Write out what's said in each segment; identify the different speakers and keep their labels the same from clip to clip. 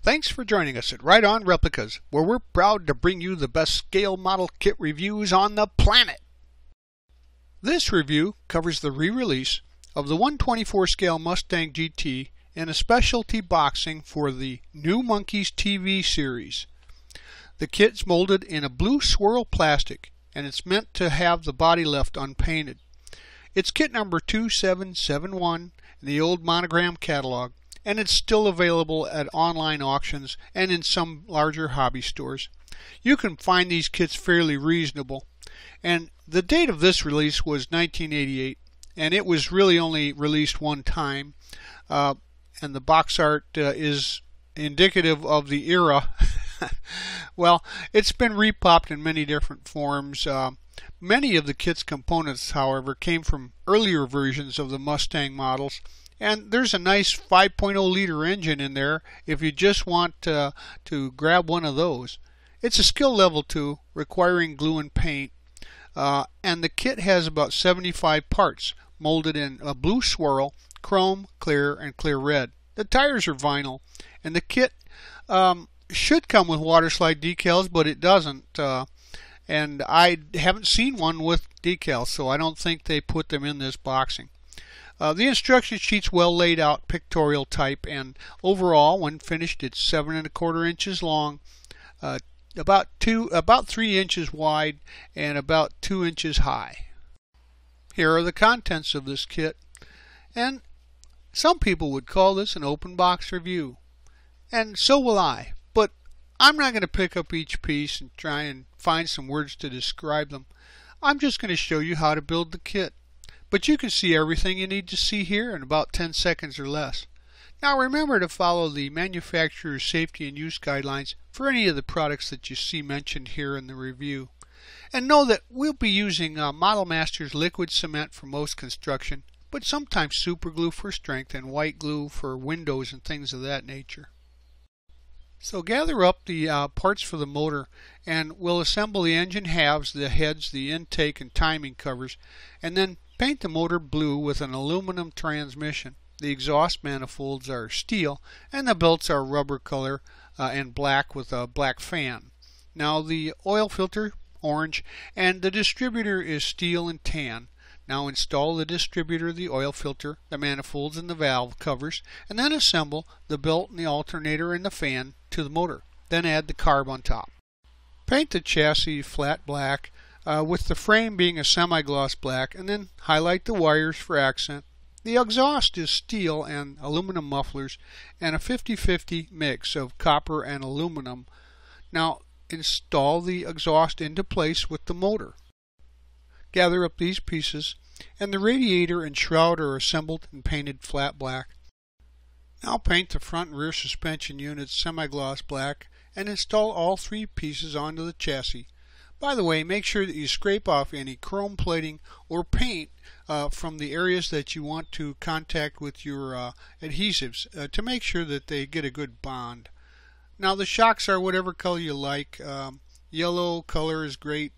Speaker 1: Thanks for joining us at Right On Replicas, where we're proud to bring you the best scale model kit reviews on the planet. This review covers the re-release of the 124 scale Mustang GT in a specialty boxing for the new Monkees TV series. The kit's molded in a blue swirl plastic, and it's meant to have the body left unpainted. It's kit number 2771 in the old Monogram catalog, and it's still available at online auctions and in some larger hobby stores. You can find these kits fairly reasonable, and the date of this release was 1988, and it was really only released one time, and the box art is indicative of the era. Well, it's been repopped in many different forms. Many of the kit's components, however, came from earlier versions of the Mustang models, and there's a nice 5.0 liter engine in there if you just want to grab one of those. It's a skill level 2, requiring glue and paint, and the kit has about 75 parts molded in a blue swirl, chrome, clear, and clear red. The tires are vinyl, and the kit should come with water slide decals, but it doesn't, and I haven't seen one with decals, so I don't think they put them in this boxing. The instruction sheet's well laid out, pictorial type, and overall, when finished, it's 7 1/4 inches long, about 3 inches wide, and about 2 inches high. Here are the contents of this kit, and some people would call this an open box review, and so will I, but I'm not going to pick up each piece and try and find some words to describe them. I'm just going to show you how to build the kit. But you can see everything you need to see here in about 10 seconds or less. Now remember to follow the manufacturer's safety and use guidelines for any of the products that you see mentioned here in the review. And know that we'll be using Model Master's liquid cement for most construction, but sometimes super glue for strength and white glue for windows and things of that nature. So gather up the parts for the motor, and we'll assemble the engine halves, the heads, the intake and timing covers, and then paint the motor blue with an aluminum transmission. The exhaust manifolds are steel, and the belts are rubber color and black with a black fan. Now the oil filter, orange, and the distributor is steel and tan. Now install the distributor, the oil filter, the manifolds, and the valve covers, and then assemble the belt and the alternator and the fan to the motor. Then add the carb on top. Paint the chassis flat black, with the frame being a semi-gloss black, and then highlight the wires for accent. The exhaust is steel and aluminum mufflers, and a 50-50 mix of copper and aluminum. Now install the exhaust into place with the motor. Gather up these pieces, and the radiator and shroud are assembled and painted flat black. Now paint the front and rear suspension units semi-gloss black, and install all 3 pieces onto the chassis. By the way, make sure that you scrape off any chrome plating or paint from the areas that you want to contact with your adhesives to make sure that they get a good bond. Now the shocks are whatever color you like. Yellow color is great.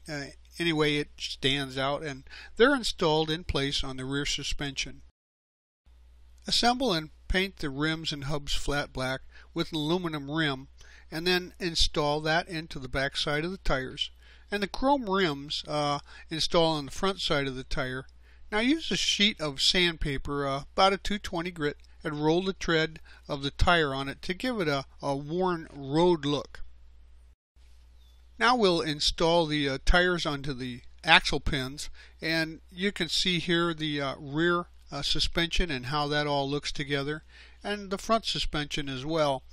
Speaker 1: Anyway, it stands out, and they're installed in place on the rear suspension. Assemble and paint the rims and hubs flat black with an aluminum rim, and then install that into the back side of the tires. And the chrome rims install on the front side of the tire. Now use a sheet of sandpaper, about a 220 grit, and roll the tread of the tire on it to give it a worn road look. Now we'll install the tires onto the axle pins, and you can see here the rear suspension and how that all looks together, and the front suspension as well.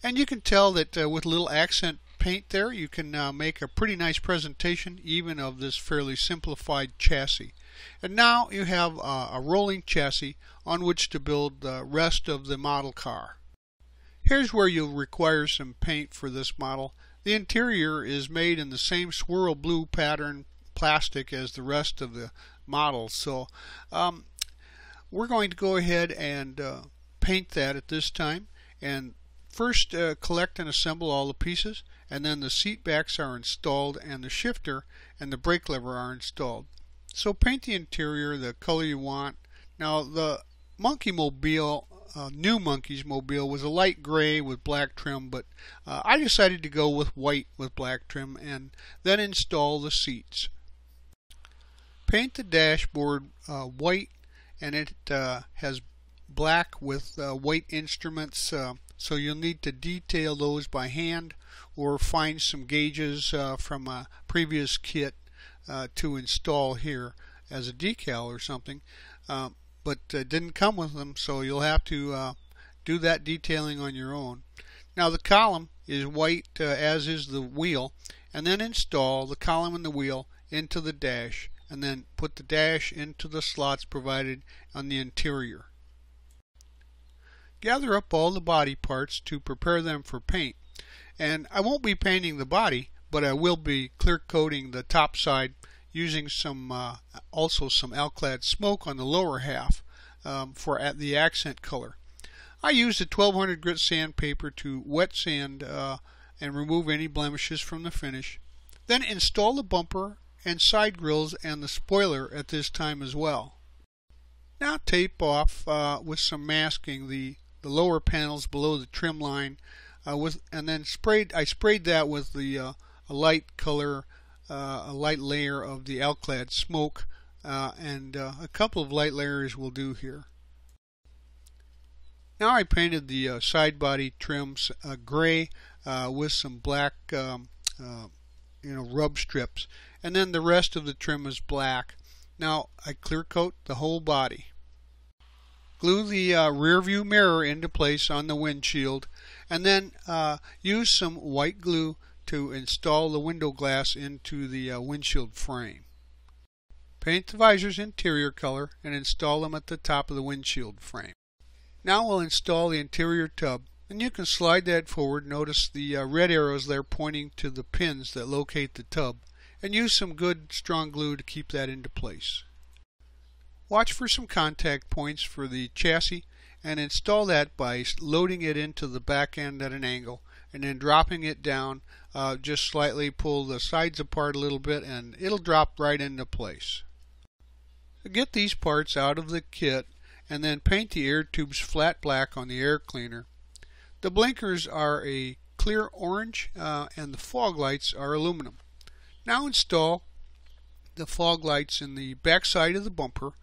Speaker 1: And you can tell that with a little accent paint there, you can make a pretty nice presentation even of this fairly simplified chassis. And now you have a rolling chassis on which to build the rest of the model car. Here's where you'll require some paint for this model. The interior is made in the same swirl blue pattern plastic as the rest of the model, so we're going to go ahead and paint that at this time. And first collect and assemble all the pieces, and then the seat backs are installed, and the shifter and the brake lever are installed. So paint the interior the color you want. Now the Monkee Mobile new Monkee's mobile was a light gray with black trim, but I decided to go with white with black trim and then install the seats. Paint the dashboard white, and it has black with white instruments, so you'll need to detail those by hand or find some gauges from a previous kit to install here as a decal or something, but didn't come with them, so you'll have to do that detailing on your own. Now the column is white, as is the wheel, and then install the column and the wheel into the dash, and then put the dash into the slots provided on the interior. Gather up all the body parts to prepare them for paint, and I won't be painting the body, but I will be clear coating the top side using some also some Alclad smoke on the lower half for the accent color. I used a 1200 grit sandpaper to wet sand and remove any blemishes from the finish. Then install the bumper and side grills and the spoiler at this time as well. Now tape off with some masking the lower panels below the trim line, and then I sprayed that with the a light color, a light layer of the Alclad smoke, and a couple of light layers will do here. Now I painted the side body trims gray with some black rub strips, and then the rest of the trim is black. Now I clear coat the whole body. Glue the rear view mirror into place on the windshield, and then use some white glue to install the window glass into the windshield frame. Paint the visors interior color and install them at the top of the windshield frame. Now we'll install the interior tub, and you can slide that forward. Notice the red arrows there pointing to the pins that locate the tub, and use some good strong glue to keep that into place. Watch for some contact points for the chassis and install that by loading it into the back end at an angle and then dropping it down. Just slightly pull the sides apart a little bit and it'll drop right into place. Get these parts out of the kit and then paint the air tubes flat black on the air cleaner. The blinkers are a clear orange and the fog lights are aluminum. Now install the fog lights in the back side of the bumper,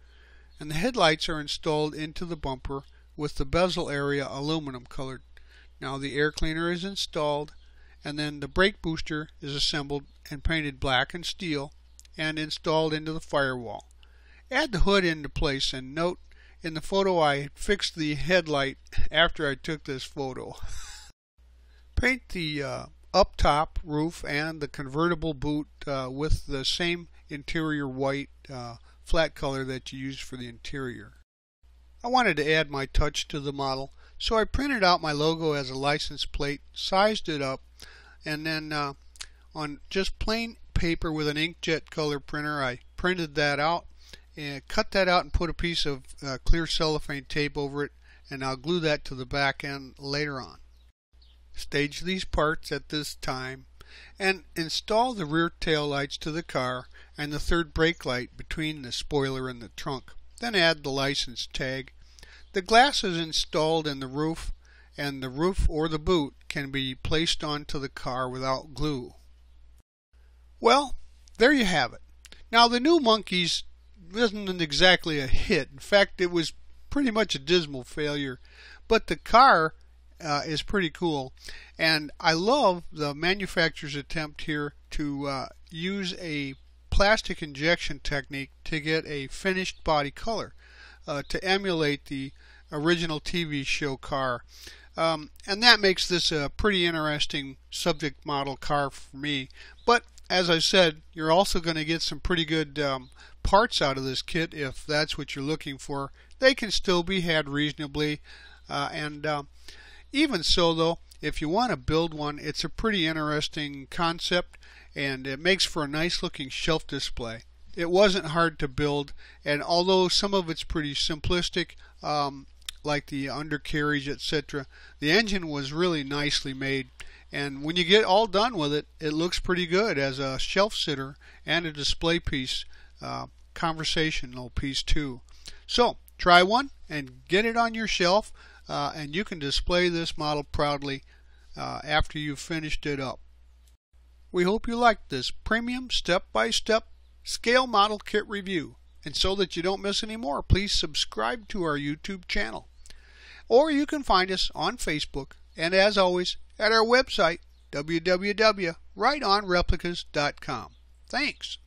Speaker 1: and the headlights are installed into the bumper with the bezel area aluminum colored. Now the air cleaner is installed, and then the brake booster is assembled and painted black and steel and installed into the firewall. Add the hood into place, and note in the photo I had fixed the headlight after I took this photo. Paint the up top roof and the convertible boot with the same interior white flat color that you used for the interior. I wanted to add my touch to the model, so I printed out my logo as a license plate, sized it up, and then on just plain paper with an inkjet color printer I printed that out and cut that out and put a piece of clear cellophane tape over it, and I'll glue that to the back end later on. Stage these parts at this time and install the rear tail lights to the car and the third brake light between the spoiler and the trunk. Then add the license tag. The glass is installed in the roof, and the roof or the boot can be placed onto the car without glue. Well, there you have it. Now the new Monkee's isn't exactly a hit. In fact, it was pretty much a dismal failure, but the car is pretty cool, and I love the manufacturer's attempt here to use a plastic injection technique to get a finished body color to emulate the original TV show car, and that makes this a pretty interesting subject model car for me. But as I said, you're also going to get some pretty good parts out of this kit if that's what you're looking for. They can still be had reasonably, and even so though, if you want to build one, it's a pretty interesting concept, and it makes for a nice looking shelf display. It wasn't hard to build, and although some of it's pretty simplistic, like the undercarriage, etc., the engine was really nicely made, and when you get all done with it, it looks pretty good as a shelf sitter and a display piece, conversational piece too. So try one and get it on your shelf. and you can display this model proudly after you've finished it up. We hope you liked this premium step-by-step scale model kit review, and so that you don't miss any more, please subscribe to our YouTube channel. Or you can find us on Facebook, and as always, at our website, www.rightonreplicas.com. Thanks.